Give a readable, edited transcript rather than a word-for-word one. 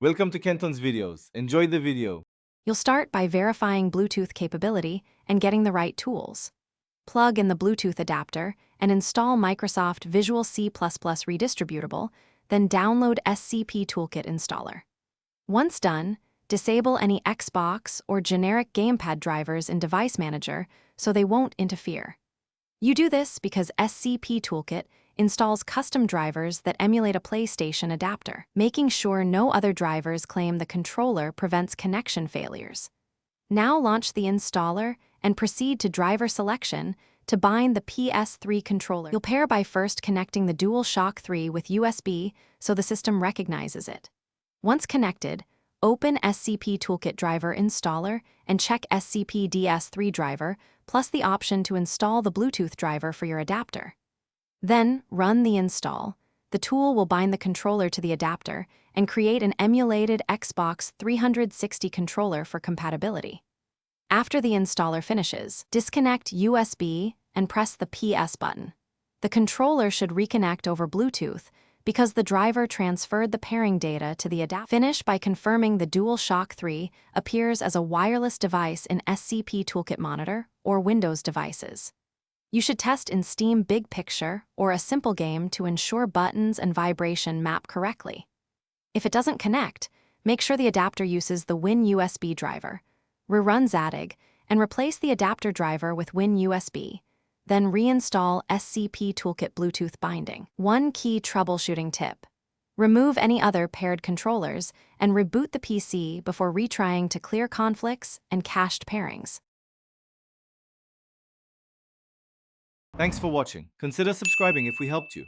Welcome to Kenton's videos. Enjoy the video. You'll start by verifying Bluetooth capability and getting the right tools. Plug in the Bluetooth adapter and install Microsoft Visual C++ Redistributable, then download SCP Toolkit Installer. Once done, disable any Xbox or generic gamepad drivers in Device Manager so they won't interfere. You do this because SCP Toolkit installs custom drivers that emulate a PlayStation adapter, making sure no other drivers claim the controller prevents connection failures. Now launch the installer and proceed to driver selection to bind the PS3 controller. You'll pair by first connecting the DualShock 3 with USB so the system recognizes it. Once connected, open SCP Toolkit Driver Installer and check SCP DS3 driver, plus the option to install the Bluetooth driver for your adapter. Then, run the install. The tool will bind the controller to the adapter and create an emulated Xbox 360 controller for compatibility. After the installer finishes, disconnect USB and press the PS button. The controller should reconnect over Bluetooth because the driver transferred the pairing data to the adapter. Finish by confirming the DualShock 3 appears as a wireless device in SCP Toolkit Monitor or Windows devices. You should test in Steam Big Picture or a simple game to ensure buttons and vibration map correctly. If it doesn't connect, make sure the adapter uses the WinUSB driver. Rerun Zadig and replace the adapter driver with WinUSB. Then reinstall SCP Toolkit Bluetooth binding. One key troubleshooting tip: remove any other paired controllers and reboot the PC before retrying to clear conflicts and cached pairings. Thanks for watching. Consider subscribing if we helped you.